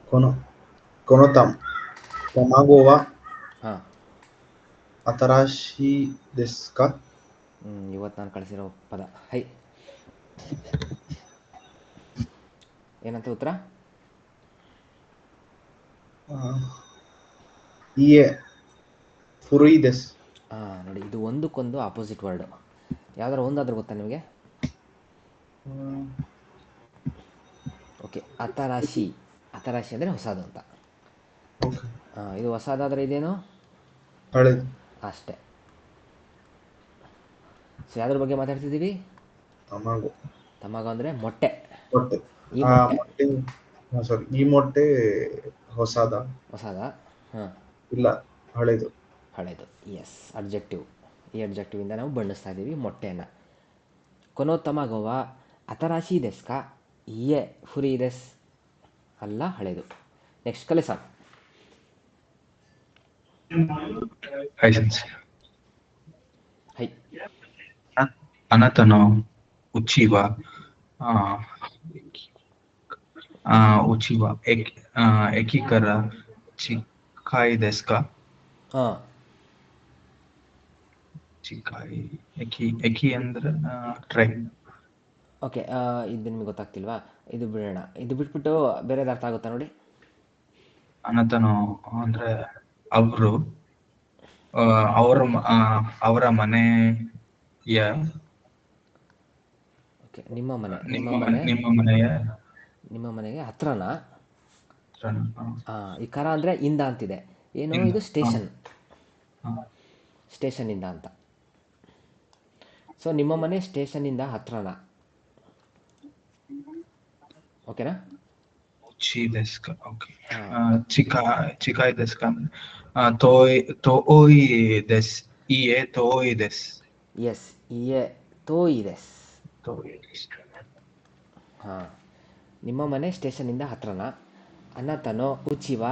この、この卵はಹಾಂ新しいですか？ಇವತ್ತು ನಾನು ಕಳಿಸಿರೋ ಪದ. ಹೈ, ಏನಂತ ಉತ್ತರ? ಇಯೆ ಫುರುಯಿ ದೆಸ್. ನೋಡಿ, ಇದು ಒಂದಕ್ಕೊಂದು ಆಪೋಸಿಟ್ ವರ್ಡು. ಯಾವ್ದಾರು ಒಂದಾದ್ರೂ ಗೊತ್ತಾ ನಿಮಗೆ? ಓಕೆ, ಅತರಾಶಿ. ಅತರಾಶಿ ಅಂದರೆ ಹೊಸದು ಅಂತ. ಇದು ಹೊಸದಾದರೆ ಇದೇನು? ಹಳೇದು. ಅಷ್ಟೇ. ಸೊ ಯಾವ್ದ್ರ ಬಗ್ಗೆ ಮಾತಾಡ್ತಿದ್ದೀವಿ? ತಮಾಗೋ. ತಮಾಗೋ ಅಂದರೆ ಮೊಟ್ಟೆ. ಮೊಟ್ಟೆ. ಈ ಮೊಟ್ಟೆ ಸಾರಿ, ಈ ಮೊಟ್ಟೆ ಹೊಸದ? ಹೊಸದಾ? ಹಾಂ, ಇಲ್ಲ, ಹಳೇದು. ಹಳೇದು. Yes, objective. ಈ ಅಬ್ಜೆಕ್ಟಿವಿಂದ ನಾವು ಬಣ್ಣಿಸ್ತಾ ಇದ್ದೀವಿ ಮೊಟ್ಟೆಯನ್ನು. ಕೊನೋ ತಮಾಗೋವ ಅತರಾಶಿ ದೆಸ್ಕಾ? ಇಯೆ ಫುರಿ ದೆಸ್. ಅಲ್ಲ, ಹಳೇದು. ನೆಕ್ಸ್ಟ್ ಕಲಿಸ. High sense. ಹೈ. ಅನತನೋ ಉಚಿವ ಉಚಿವ ಏಕೀಕರ ಚಿಕಾಯಿ ದೆಸ್ಕಾ? ಹಾಂ, ಚಿಕಾಯಿ ಎಕಿ ಅಂದ್ರೆ ಟ್ರೈ. ಓಕೆ. ಇದು ನಿಮಗೆ ಗೊತ್ತಾಗ್ತಿಲ್ವಾ? ಇದು ಬಿಡೋಣ. ಇದು ಬಿಟ್ಬಿಟ್ಟು ಬೇರೆದು ಅರ್ಥ ಆಗುತ್ತಾ ನೋಡಿ. ಅನತನೋ ಅಂದ್ರೆ ಅವರು, ಅವರ ಮನೆಯ. ಓಕೆ, ನಿಮ್ಮ ಮನೆ. ನಿಮ್ಮ ಮನೆಗೆ ಹತ್ರನಾ? ಈ ಕರ ಅಂದರೆ ಇಂದ ಅಂತಿದೆ. ಏನು ಇದು? ಸ್ಟೇಷನ್. ಸ್ಟೇಷನ್ನಿಂದ ಅಂತ. ಸೊ ನಿಮ್ಮ ಮನೆ ಸ್ಟೇಷನ್ನಿಂದ ಹತ್ರನಾ? ಓಕೆನಾ? ಉಚಿ ದೆಸ್ಕಾ. ಓಕೆ. ಚಿಕಾಯಿ ದೆಸ್ಕಾ ತೋಯ್ ದೆಸ್. ಇಯೆ ತೋಯ್ ದೆಸ್. ಎಸ್, ಇಯೆ ತೋಯ್ ದೆಸ್. ಹಾಂ, ನಿಮ್ಮ ಮನೆ ಸ್ಟೇಷನ್ನಿಂದ ಹತ್ರನಾ? ಅನತನೋ ಉಚಿವ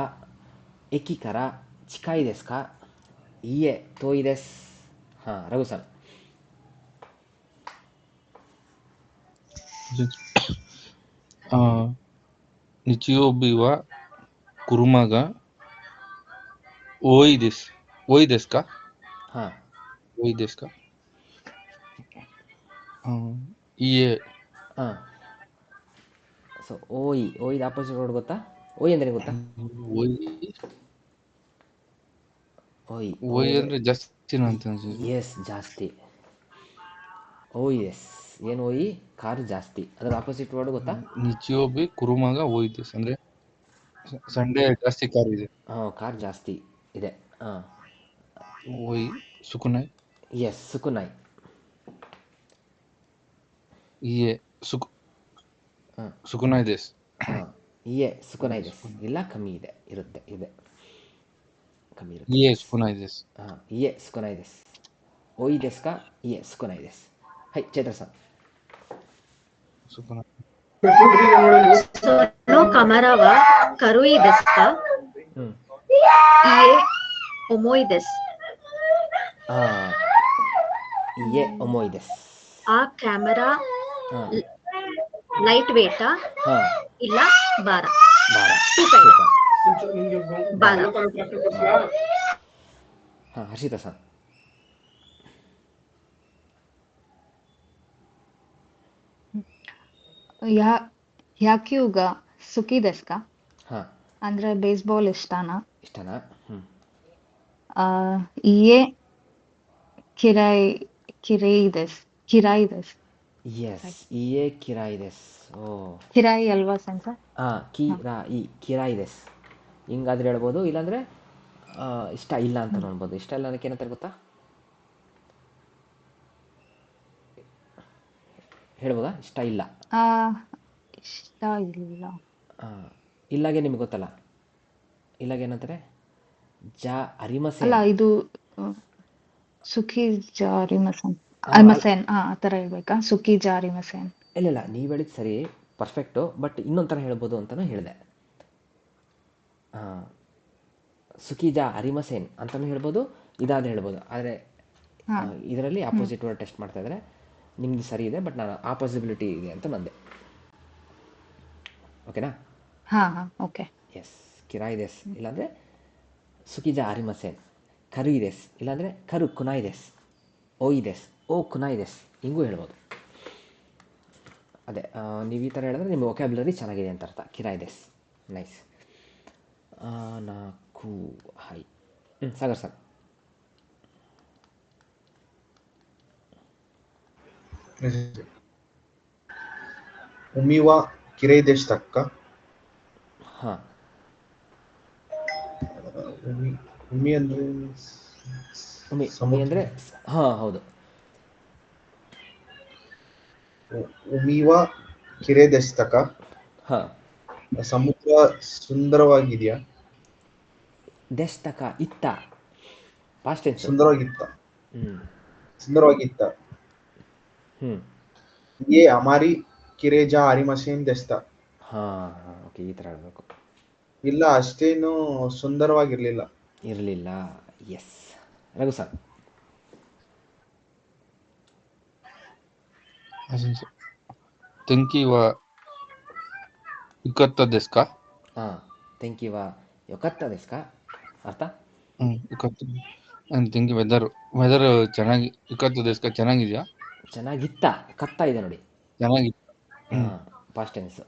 ಏಕಿಕರ ಚಿಕಾಯಿ ದೆಸ್ಕಾ? ಇಯೆ ತೋಯ್ ದೆಸ್. ಹಾಂ, ರಘು ಸರ್. ನಿಚಿಯೋಬಿ ವ ಕುರುಮಗ ಓಯ್ ದೆಸ್ಕಾ? ಹಾಂ, ಓಯ್ ದೆಸ್ಕಾ? ಇಯೆ. ಹಾಂ. ಸೊ ಓಯ್ದು ಆಪೋಸಿಟ್ ವರ್ಡ್ ಗೊತ್ತಾ? ಓಯ್ ಅಂದರೆ ಗೊತ್ತಾ? ಓಯ್ ಅಂದ್ರೆ ಜಾಸ್ತಿ ಅಂತ ಅನ್ಸುತ್ತೆ. ಎಸ್, ಜಾಸ್ತಿ. ಓಯ್ ಎಸ್. ಏನು ಓಯ್? ಕಾರು ಜಾಸ್ತಿ. ಅದರ ಆಪೋಸಿಟ್ ವರ್ಡ್ ಗೊತ್ತಾ? ನಿಚಿಯೋಬಿ ಕುರುಮಗ ಓಯ್ ದೆಸ್ ಅಂದ್ರೆ ಸಂಡೇ ಜಾಸ್ತಿ ಕಾರ್ ಇದೆ. ಹಾಂ, ಕಾರ್ ಜಾಸ್ತಿ ಇದೆ. ಹಾಂ, ಓಯ್ ಸುಕುನಾಯ್. ಎಸ್, ಸುಕುನಾಯ್. ಇಯೆ ಹಾಂ, ಸುಕುನಾಯ್ ದೆಸ್. ಹಾಂ, ಇಯೆ ಸುಕುನಾಯ್ ದೆಸ್. ಇಲ್ಲ, ಕಮ್ಮಿ ಇದೆ. ಇದೆ ಕಮ್ಮಿ ಇರುತ್ತೆ. ಇಯೆ ಸುಕುನಾಯ್ ದೆಸ್. ಹಾಂ, ಇಯೆ ಸುಕುನಾಯ್ ದೆಸ್. ಓಯ್ ದೆಸ್ಕಾ? ಇಯೆ ಸುಕುನಾಯ್ ದೆಸ್. ಹೈ, ಚೈತ್ರ ಸರ್. ಸುಕುನಾಯ್. ಸೊನೋ ಕಮರವ ಕರುಯಿ ದೆಸ್ಕಾ? ಇಯೆ ಒಮೋಯ್ ದೆಸ್. ಹಾಂ, ಇಯೆ ಒಮೋಯ್ ದೆಸ್. ಆ ಕ್ಯಾಮರಾ ಹಾಂ, ಲೈಟ್ ವೇಟಾ? ಹಾಂ, ಇಲ್ಲ, ಭಾರ. ಭಾರ. ತೂಕ ಇದೆ. ಭಾರ. ಹಾಂ, ಹರ್ಷಿತಾ ಸರ್. ಯಾಕ್ಯೂಗ ಸುಖಿ ದೆಸ್ಕಾ? ಹಾಂ, ಅಂದ್ರೆ ಬೇಸ್ಬಾಲ್ ಇಷ್ಟನಾ? ಇಷ್ಟನಾ? ಇಯೆ ಕಿರಾಯಿ ದೆಸ್. ಎಸ್, ಇಯೆ ಕಿರಾಯಿ ದೆಸ್. ಓ, ಕಿರಾಯಿ ಅಲ್ವಾ ಸೆನ್ಸ? ಹಾಂ, ಕಿರಾಯಿ ದೆಸ್. ಹಿಂಗಾದ್ರೆ ಹೇಳ್ಬೋದು. ಇಲ್ಲಾಂದರೆ ಇಷ್ಟ ಇಲ್ಲ ಅಂತ ನೋಡ್ಬೋದು. ಇಷ್ಟ ಇಲ್ಲ ಅನ್ನೋಕ್ಕೆ ಏನಂತಾರೆ ಗೊತ್ತಾ? ಹೇಳ್ಬೋದಾ? ಇಷ್ಟ ಇಲ್ಲ. ಇಷ್ಟ ಇಲ್ಲ. ಇಲ್ಲಾಗೆ ನಿಮ್ಗೆ ಗೊತ್ತಲ್ಲ, ಇಲ್ಲಾಗೆ ಏನಂತಾರೆ? ಅರಿಮಸೇನ್. ಅಲ್ಲ, ಇದು ಸುಖಿ ಜಾರಿ ಅರಿಮಸೇನ್ ಆ ಥರ ಹೇಳ್ಬೇಕಾ? ಸುಖಿ ಜಾರಿ ಮಸೇನ್. ಇಲ್ಲ, ನೀವು ಹೇಳಿದ್ದು ಸರಿ, ಪರ್ಫೆಕ್ಟು. ಬಟ್ ಇನ್ನೊಂಥರ ಹೇಳ್ಬೋದು ಅಂತಲೂ ಹೇಳಿದೆ. ಸುಖಿಜಾ ಅರಿಮಸೇನ್ ಅಂತಲೂ ಹೇಳ್ಬೋದು, ಇದಾದ್ರೆ ಹೇಳ್ಬೋದು. ಆದರೆ ಇದರಲ್ಲಿ ಆಪೋಸಿಟ್ ವರ್ಡ್ ಟೆಸ್ಟ್ ಮಾಡ್ತಾ ಇದ್ದಾರೆ. ನಿಮ್ದು ಸರಿ ಇದೆ, ಬಟ್ ನಾನು ಪಾಸಿಬಿಲಿಟಿ ಇದೆ ಅಂತ ನಂದೆ. ಓಕೆನಾ? ಹಾಂ, ಓಕೆ. ಎಸ್. ಕಿರಾಯ್ ದೆಸ್ ಇಲ್ಲಾಂದರೆ ಸುಕಿಜ ಆರಿಮಸೇನ್. ಕರುಯ್ ದೆಸ್ ಇಲ್ಲಾಂದರೆ ಕರು ಕುನಾಯ್ ದೆಸ್. ಓಯ್ ದೆಸ್ ಓ ಕುನಾಯ್ ದೆಸ್ ಹಿಂಗೂ ಹೇಳ್ಬೋದು. ಅದೇ ನೀವು ಈ ಥರ ಹೇಳಿದ್ರೆ ನಿಮ್ಮ ವೊಕ್ಯಾಬ್ಯುಲರಿ ಚೆನ್ನಾಗಿದೆ ಅಂತ ಅರ್ಥ. ಕಿರಾಯ್ ದೆಸ್. ನೈಸ್. 4 ಹೈ. ಸಾಗರ್ ಸರ್. ಉಮಿವ ಕಿರೈ ದೇಶ್ ತಕ್ಕ. ಹಾಂ, ಉಮಿ ಉಮಿ ಅಂದ್ರೆ ಉಮಿ ಸಮುದ್ರ. ಅಂದರೆ ಹಾಂ ಹೌದು. ಉಮಿವ ಕಿರೈ ದೇಶ್ ತಕ್ಕ. ಹಾಂ, ಸಮುದ್ರ ಸುಂದರವಾಗಿದೆಯಾ? ದೆಶ್ ತಕ ಇತ್ತ ಪಾಸ್ಟ್ ಟೆನ್ಸ್. ಸುಂದರವಾಗಿತ್ತ. ಹ್ಞೂ ಸುಂದರವಾಗಿತ್ತ. ಹ್ಞೂ ये हमारी ಕಿರೇಜಾ ಆರಿಮಸೇನ್ ದೆಸ್ತ. ಹಾಂ ಹಾಂ ಓಕೆ, ಈ ಥರ ಹೇಳಬೇಕು. ಇಲ್ಲ, ಅಷ್ಟೇನು ಸುಂದರವಾಗಿರ್ಲಿಲ್ಲ. ಇರಲಿಲ್ಲ. ಎಸ್. ರಘು ಸರ್. ತೆಂಕಿ ವ ಇಕತ್ತ ದೆಸ್ಕ. ಹಾಂ, ತೆಂಕಿವ ಯೊಕತ್ತ ದೆಸ್ಕ ಅರ್ಥ. ಇಕತ್ತು ತೆಂಕಿ ವೆದರ್ ಚೆನ್ನಾಗಿ ಇಕತ್ತು ದೆಸ್ಕ ಚೆನ್ನಾಗಿದೆಯಾ? ಚೆನ್ನಾಗಿತ್ತ. ಕತ್ತ ಇದೆ ನೋಡಿ. ಚೆನ್ನಾಗಿತ್ತು. ಹಾಂ, ಪಾಸ್ಟ್ ಟೆನ್ಸ್.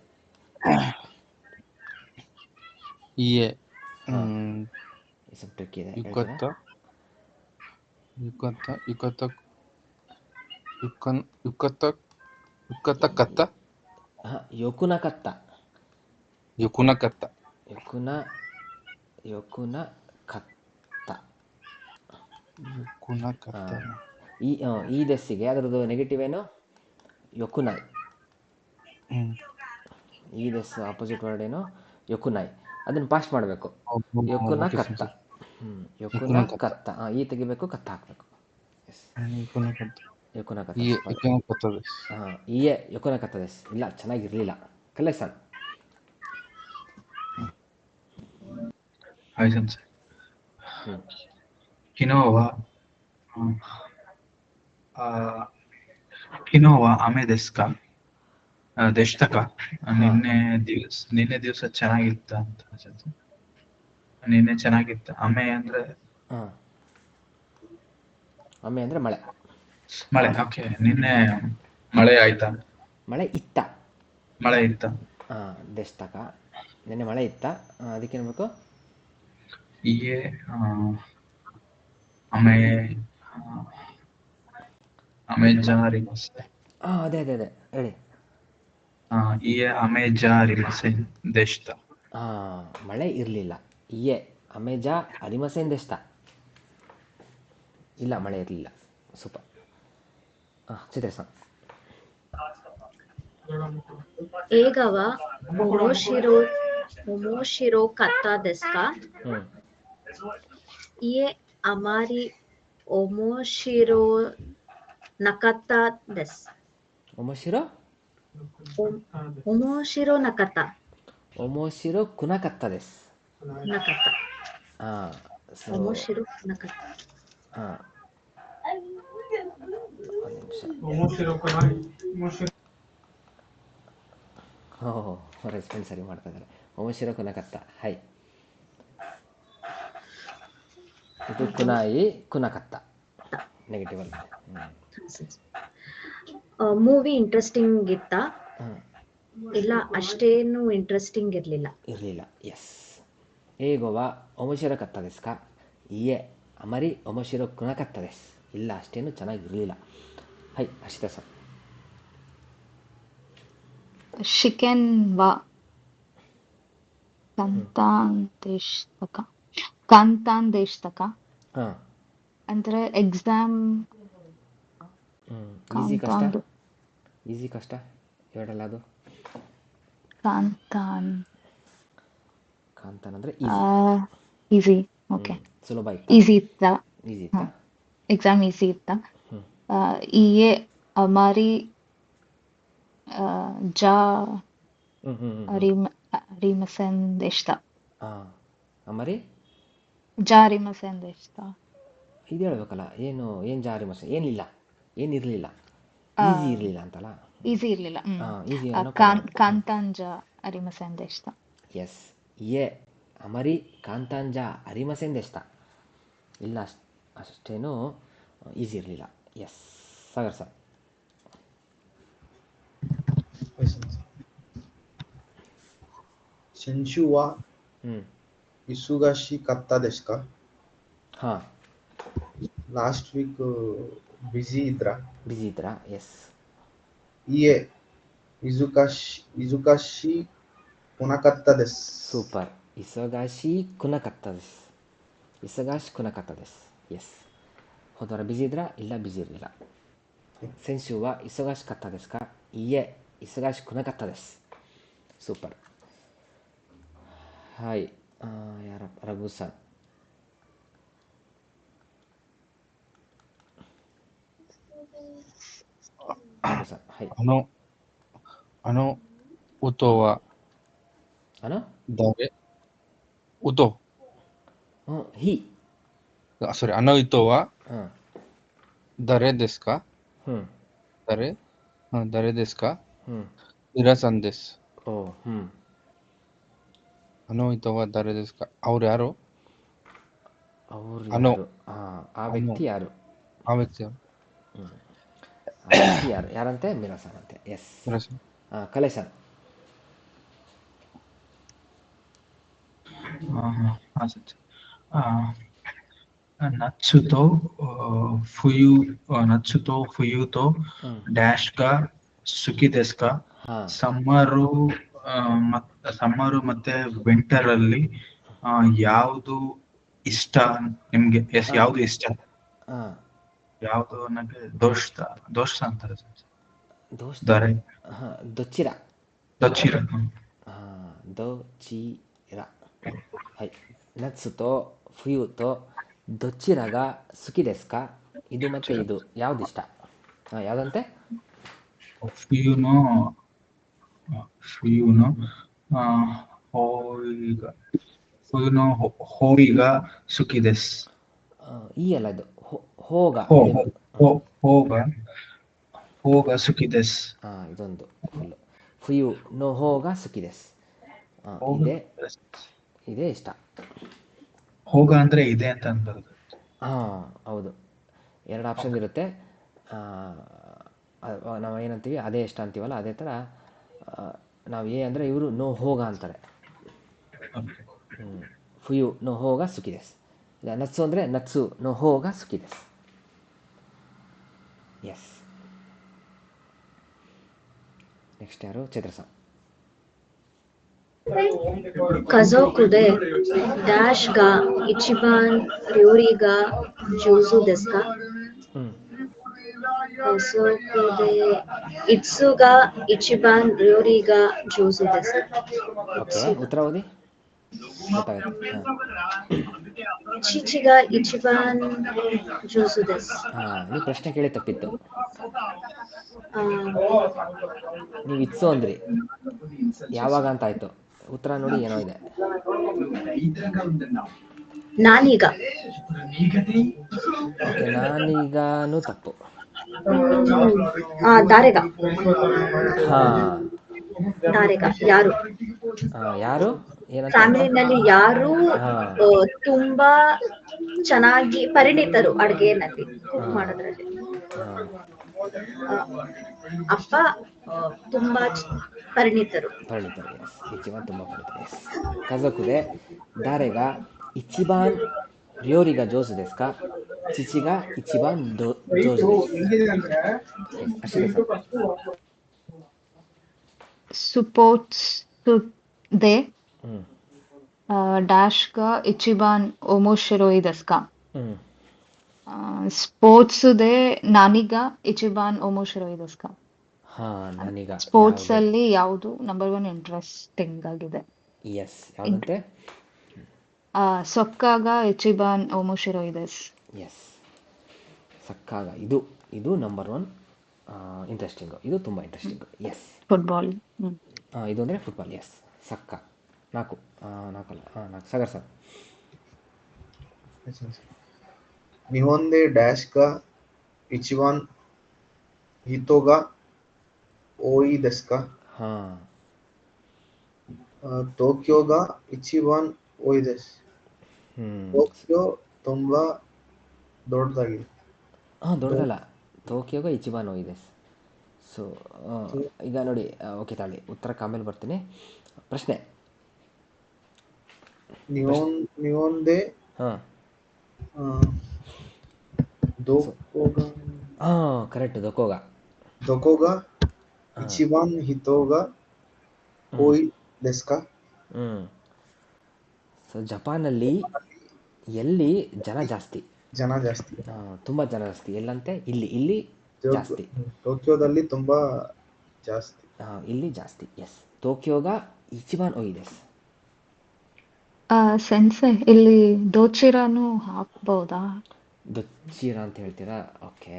ಇಯೆ ಹಾಂ, ಸ್ವಲ್ಪ ಟ್ರಿಕ್ ಇದೆ. ಇಕತ್ತ ಇಕತ್ತ ಇಕತ್ತ ಇಕ್ಕನ್ ಇಕತ್ತ ಇಕತ್ತ ಕತ್ತ ಹಾಂ, ಯೊಕುನ ಕತ್ತ. ಯುಕುನ ಕತ್ತ. ಯೊಕುನ ಯೊಕುನ ಕತ್ತ. ಯುಕುನ ಕತ್ತ. ಈ ದೆಸ್ಸಿಗೆ ಅದರದ್ದು ನೆಗೆಟಿವ್ ಏನು? ಯೊಕುನಾಯ್. ಈ ದೆಸ್ ಆಪೋಸಿಟ್ ವರ್ಡ್ ಏನು? ಯೊಕುನಾಯ್. ಅದನ್ನು ಪಾಸ್ಟ್ ಮಾಡಬೇಕು. ಯೊಕುನ ಕತ್ತ. ಯೊಕುನ ಕತ್ತ. ಈ ತೆಗಿಬೇಕು, ಕತ್ತ ಹಾಕಬೇಕು. ಎಸ್, ಯುಕುನ ಕತ್ತ. ಯೊಕುನ ಕತ್ತ. ಇಯೆ ಯುಕುನ ಕತ್ತ ದೆಸ್. ಹಾಂ, ಈಯೆ ಯೊಕುನ ಕತ್ತ ದೆಸ್. ಇಲ್ಲ, ಚೆನ್ನಾಗಿರಲಿಲ್ಲ. ಕಲೆಕ್ಷನ್. ಹಾಯ್ ಸನ್ಸೆ. ಹ್ಞೂ ಕಿನೋವಾ ಕಿನೋವಾ ಆಮೆ ದೆಸ್ಕ ದೆಷ್ಟಕ. ನಿನ್ನೆ ದಿವಸ ಚೆನ್ನಾಗಿತ್ತ ಅಂತ ಅನ್ಸುತ್ತೆ. ನಿನ್ನೆ ಚೆನ್ನಾಗಿತ್ತ. ಆಮೆ ಅಂದ್ರೆ ಹಾಂ, ಒಮ್ಮೆ ಅಂದರೆ ಮಳೆ. ಮಳೆ. ಓಕೆ, ನಿನ್ನೆ ಮಳೆ ಆಯ್ತಾ? ಮಳೆ ಇತ್ತ. ಮಳೆ ಇತ್ತ. ಹಾಂ, ದೆಸ್ತಕ. ನಿನ್ನೆ ಮಳೆ ಇತ್ತ. ಅದಕ್ಕೇನ್ಬೇಕು? ಇಯೆ ಆಮೆ ಆಮೆ ಜಾರಿ ಮಸೆ. ಹಾಂ, ಅದೇ ಅದೇ ಅದೇ ಹೇಳಿ. ಇಯೆ ಆಮೆ ಜಾರಿ ಮಸೆ ದೆಷ್ಟ. ಹಾಂ, ಮಳೆ ಇರಲಿಲ್ಲ. ಇಯೆ ಅಮೆಜಾ ಅರಿಮಸೇನ್ ದೆಸ್ತ. ಇಲ್ಲ, ಮಳೆ ಇರಲಿಲ್ಲ. ಸೂಪರ್. ಚಿತ್ರೇಶ. ಏಗವ ಒಮೋಶಿರೋ ಕತ್ತ ದೆಸ್ಕ. ಹ್ಞೂ ಇಯೆ ಅಮಾರಿ ಒಮೋಶಿರೋ ನಕತ್ತ ದೆಸ್. ಒಮೋಶಿರೋ ಒಮೋಶಿರೋ ನಕತ್ತ. ಒಮೋಶಿರೋ ಕುನಕತ್ತ ದೆಸ್. ನಕತ್ತ. ಹಾಂ, ಸೊ ಒಮೋಶಿರೋ ನಕತ್ತ. ಹಾಂ, ಒಂದು ನಿಮಿಷ. ಓಹೋ, ರೆಸ್ಪಾನ್ಸ್ ಸರಿ ಮಾಡ್ತಾ ಇದ್ದಾರೆ. ಒಮೋಶಿರೋ ಕುನಕತ್ತ. ಹೈ. ಇದು ಕುನಾಯಿ ಕುನಕತ್ತ ನೆಗೆಟಿವ್ ಅಲ್ಲಿ. ಮೂವಿ ಇಂಟ್ರೆಸ್ಟಿಂಗ್ ಇತ್ತ? ಹಾಂ, ಇಲ್ಲ, ಅಷ್ಟೇನು ಇಂಟ್ರೆಸ್ಟಿಂಗ್ ಇರಲಿಲ್ಲ. ಇರಲಿಲ್ಲ. ಎಸ್. ಏಗೋವಾ ಒಮೋಶಿರೋ ಕತ್ತ ದೆಸ್ಕ. ಇಯೆ ಅಮರಿ ಒಮೋಶಿರೋ ಕುನಕತ್ತ ದೆಸ್. ಇಲ್ಲ, ಅಷ್ಟೇನು ಚೆನ್ನಾಗಿರಲಿಲ್ಲ. ಹೈ, ಅಷ್ಟೇ ಸರ್. ಶಿಕೆನ್ ವ ಕಂತಾನ್ ದೇಶ್ ತಕ. ಕಂತಾನ್ ದೇಶ್ ತಕ ಹಾಂ, ಅಂದ್ರೆ ಎಕ್ಸಾಮ್. ಈಸಿ ಕಷ್ಟ. ಕಾಂತಾನ್ ಈಸಿ ಕಷ್ಟ ಎರಡಲ್ಲ ಅದು. ಕಾಂತಾನ್ ಕಾಂತಾನ್ ಅಂದರೆ ಈಸಿ. ಓಕೆ, ಸುಲಭ ಇತ್ತ. ಈಸಿ ಇತ್ತ. ಈಸಿ ಇತ್ತ. ಎಕ್ಸಾಮ್ ಈಸಿ ಇತ್ತ. ಹ್ಞೂ ಇಯೆ ಅಮಾರಿ ಜಾ ಹ್ಞೂ ಹ್ಞೂ ಹ್ಞೂ ಅರಿಮಸೇನ್ ದೆಸ್ತ. ಹಾಂ, ಅಮರಿ ಜಾ ಅರಿಮಸೇನ್ ದೆಸ್ತ. ಇದು ಹೇಳ್ಬೇಕಲ್ಲ. ಏನು ಜಾರಿ ಮಸ ಏನಿಲ್ಲ, ಏನಿರಲಿಲ್ಲ, ಈಸಿ ಇರಲಿಲ್ಲ ಅಂತಲ್ಲ. ಈಸಿ ಇರಲಿಲ್ಲ. ಹಾಂ, ಈಸಿ ಕಾಂತಾನ್ ಜಾ ಅರಿಮಸೇನ್ ದೆಸ್ತ. ಎಸ್. ಇಯೆ ಅಮರಿ ಕಾಂತಾಂಜ ಅರಿಮಸೆನ್ ದೆಸ್ತಾ. ಇಲ್ಲ, ಅಷ್ಟೇನು ಈಸಿ ಇರಲಿಲ್ಲ. S, Sagar sir. ಸೆನ್ಶು ವಾ ಇಸುಗಾಶಿ ಕತ್ತ ದೆಸ್ಕ. ಹಾಂ, ಲಾಸ್ಟ್ ವೀಕ್ ಬ್ಯುಸಿ ಇದ್ರಾ? ಬಿಸಿ ಇದ್ರಾ? ಎಸ್. ಇಯೆ ಇಜುಕಾಶಿ ಕುನಕತ್ತ ದೆಸ್. ಸೂಪರ್. ಇಸಗಾಶಿ ಕುನಕತ್ತ ದೆಸ್. ಇಸಗಾಶ್ ಕುನಕತ್ತ ದೆಸ್. ಎಸ್. ಹೋದವಾರ ಬಿಸಿ ಇದ್ರಾ? ಇಲ್ಲ, ಬಿಸಿ ಇರಲಿಲ್ಲ. ಸೆನ್ಸುವ ಇಸಗಾಶ್ ಕತ್ತ ದೆಸ್ಕ. ಇಯೆ ಇಸಗಾಶ್ ಕುನಕತ್ತ ದೆಸ್. ಸೂಪರ್. ಹಾಯ್, ಯಾರಪ್ಪ? Raghu sir. Raghu sir, hi. ಅನು ಅನು ಉತೋವ ಅನು ದರೆ ಉತೋ ಹಿ. ಸಾರಿ, ಅನು ಇತೋವ ಹಾಂ, ದರೆ ದೆಸ್ಕ. ಹ್ಞೂ ದರೆ ದರೆ ದೆಸ್ಕ ಹ್ಞೂ ಇರಸನ್ ದೆಸ್. ಓ, ಹ್ಞೂ. ಅನು ಇತೋವ ದರೆ ದೆಸ್ಕ. ಅವ್ರು ಯಾರು? ಅವ್ರು ಅನು. ಯಾರು? ಹಾಂ, ಆ ವ್ಯಕ್ತಿ ಯಾರು? ಆ ವ್ಯಕ್ತಿ ಯಾರು? ಆ ವ್ಯಕ್ತಿ ಯಾರು? ಯಾರಂತೆ? ಮಿರಾಸನ್ ಅಂತೆ. ಎಸ್. ಇರಸನ್. ಕಲೆ ಸರ್. ನತ್ಸುತೋ ಫುಯುತೋ ಡ್ಯಾಶ್ ಗ ಸುಖಿ ದೆಸ್ಕ. ಹಾಂ, ಸಮ್ಮರು ಮತ್ತೆ ವಿಂಟರ್ ಅಲ್ಲಿ ಯಾವುದು ಇಷ್ಟ ನಿಮ್ಗೆ? ಯಾವುದು ಇಷ್ಟ? ಹಾಂ. ಯಾವುದು ನನಗೆ ದೋಷ ಅಂತಾರೆ ದೋಸ್ತ. ದೊರೆ ಹಾಂ, ದೊಚ್ಚಿರ. ದಚಿರ. ಹಾಂ, ದೊಚಿರ. ಹೈ. ನತ್ಸುತೋ ಫುಯುತೋ ದೊಚ್ಚಿರಗ ಸುಖಿ ದೆಸ್ಕ. ಇದು ಮತ್ತೆ ಇದು ಯಾವುದಿಷ್ಟ? ಹಾಂ, ಯಾವುದಂತೆ? ಫಿಯುನೋ ಫಿಯುನೋ ಹೋಯಿಗ ಫಿಯುನೋ ಹೋಯಿಗ ಸುಖಿ ದೆಸ್. ಈ ಅಲ್ಲ, ಇದು ಹೋಗ. ಹೋ ಹೋ ಹೋಗ ಹೋಗ ಸುಖಿ ದೆಸ್. ಹಾಂ, ಇದೊಂದು ಫುಲ್ಲು. ಫುಯು ನೋ ಹೋಗ ಸುಖಿ ದೆಸ್. ಹಾಂ, ಇದೇ ಇಷ್ಟ. ಹೋಗ ಅಂದ್ರೆ ಇದೆ ಅಂತ ಅನ್ಬಾರ್ದು. ಹಾಂ, ಹೌದು. ಎರಡು ಆಪ್ಷನ್ ಇರುತ್ತೆ. ನಾವು ಏನಂತೀವಿ, ಅದೇ ಇಷ್ಟ ಅಂತೀವಲ್ಲ, ಅದೇ ಥರ ನಾವು ಅಂದರೆ ಇವರು ನೋ ಹೋಗ ಅಂತಾರೆ. ಫುಯು ನೋ ಹೋಗ ಸುಖಿದೆಸ್. ಇಲ್ಲ, ನತ್ಸು ಅಂದರೆ ನತ್ಸು ನೋ ಹೋಗ ಸುಖಿದೆಸ್. ಎಸ್. ನೆಕ್ಸ್ಟ್ ಯಾರು? ಚೈತ್ರಸ. ಕಜೋಕುದೆ ಡ್ಯಾಶ್ ಗ ಇಚಿಬಾನ್ ರ್ಯೂರಿಗ ಜೂಸು ದೆಸ್ಕ. ಕಜೋಕುದೆ ಇಟ್ಸುಗ ಇಚಿಬಾನ್ ರ್ಯೂರಿಗ ಜೂಸು ದೆಸ್ಕ. ಓಕೆ, ಉತ್ತರ ಓದಿ. ಗೊತ್ತಾಗುತ್ತೆ. ಹಾಂ, ಇಚಿಚಿಗ ಇಚಿಬಾನ್ ಜೂಸು ದೆಸ್. ಹಾಂ, ನೀವು ಪ್ರಶ್ನೆ ಕೇಳಿ ತಪ್ಪಿತ್ತು. ನೀವು ಇತ್ಸು ಅಂದ್ರಿ, ಯಾವಾಗ ಅಂತ ಆಯಿತು. ಉತ್ತರ ನೋಡಿ ಏನೋ ಇದೆ. ನಾನೀಗ. ಓಕೆ, ನಾನೀಗಾನು ತಪ್ಪು. ದಾರೆಗ. ಹಾಂ, ದಾರೆಗ ಯಾರು? ಯಾರು ಏನಂತ? ಫ್ಯಾಮಿಲಿನಲ್ಲಿ ಯಾರು ಹಾಂ, ತುಂಬಾ ಚೆನ್ನಾಗಿ ಪರಿಣಿತರು ಅಡುಗೆನಲ್ಲಿ, ಕುಕ್ ಮಾಡೋದ್ರಲ್ಲಿ. ಹಾಂ, ಅಪ್ಪ ತುಂಬಾ ಪರಿಣಿತರು. ಎಸ್. ಇಚಿಬಾನ್ ತುಂಬ ಪರಿಣಿತರು. ಎಸ್. ಕಜಕುದೆ ದಾರೆಗ ಇಚಿಬಾನ್ ರ್ಯೋರಿಗ ಜೋಸು ದೆಸ್ಕ. ಚಿಚಿಗ ಇಚಿಬಾನ್ ಜೋಸು ದೆಸ್. ಎಸ್. ಅಶ್ವಿನಿ ಸರ್. ಸುಪೋತ್ಸುದೆ ಡ್ಯಾಶ್ ಗ ಇಚಿಬಾನ್ ಓಮೋಶಿರೋಯಿ ದೆಸ್ಕ. ಸ್ಪೋರ್ಟ್ಸುದೆ ನಾನಿಗ ಇಚಿಬಾನ್ ಓಮೋಶಿರೋಯಿ ದೆಸ್ಕ. ಹಾಂ, ನಾನೀಗ ಸ್ಪೋರ್ಟ್ಸ್ ಅಲ್ಲಿ ಯಾವುದು ನಂಬರ್ 1 ಇಂಟ್ರೆಸ್ಟಿಂಗ್ ಆಗಿದೆ? ಎಸ್. ಯಾವುದಂತೆ? ಸೊಕ್ಕಾಗ ಇಚಿಬಾನ್ ಓಮೋಶಿರೋಯಿ ದೆಸ್. ಎಸ್. ಸಕ್ಕಾಗ ಇದು ನಂಬರ್ 1 ಇಂಟ್ರೆಸ್ಟಿಂಗು. ಇದು ತುಂಬ ಇಂಟ್ರೆಸ್ಟಿಂಗು. ಎಸ್. ಫುಟ್ಬಾಲ್. ಇದು ಅಂದರೆ ಫುಟ್ಬಾಲ್. ಎಸ್. ಸಕ್ಕ. 4 4 ಸಾಗರ್ ಸರ್. ನಿಹೊಂದೆ ಡ್ಯಾಶ್ ಗ ಇಚಿಬಾನ್ ಹಿತೋಗ ಓಯಿ ದೆಸ್ಕ. ಹಾಂ, ಟೋಕಿಯೋಗ ಇಚಿಬಾನ್ 多いです。ಟೋಕಿಯೋ ತುಂಬಾ ದೊಡ್ಡದಾಗಿದೆ. ದೊಡ್ಡದಲ್ಲ, ಟೋಕಿಯೋಗ ಇಚಿಬಾನ್ ಹೋಗಿದೆ. ಸೊ ಈಗ ನೋಡಿ, ಓಕೆ ತಾಳಿ, ಉತ್ತರಕ್ಕೆ ಆಮೇಲೆ ಬರ್ತೀನಿ. ಪ್ರಶ್ನೆ. ನಿಹೊಂದೆ ಹಾಂ ದೊಕೋಗ ಕರೆಕ್ಟ್, ದೊಕೋಗ. ದೊಕೋಗ ಇಚಿಬಾನ್ ಹಿತೋಗ ಓಯ್ ಡೆಸ್ಕಾ. ಸೊ ಜಪಾನಲ್ಲಿ ಎಲ್ಲಿ ಜನ ಜಾಸ್ತಿ, ತುಂಬ ಜನ ಜಾಸ್ತಿ ಎಲ್ಲಂತೆ? ಇಲ್ಲಿ ಜಾಸ್ತಿ. ಟೋಕಿಯೋದಲ್ಲಿ ತುಂಬಾ ಜಾಸ್ತಿ. ಇಲ್ಲಿ ಜಾಸ್ತಿ. ಎಸ್, ಟೋಕಿಯೋಗ ಇಚಿಬಾನ್ ಓಯಿದೆಸ್. ಸೆನ್ಸೆ ಇಲ್ಲಿ ದೋಚಿರಾನು ಹಾಕ್ಬೋದಾ? ದೊಚ್ಚಿರ ಅಂತ ಹೇಳ್ತೀರಾ? ಓಕೆ.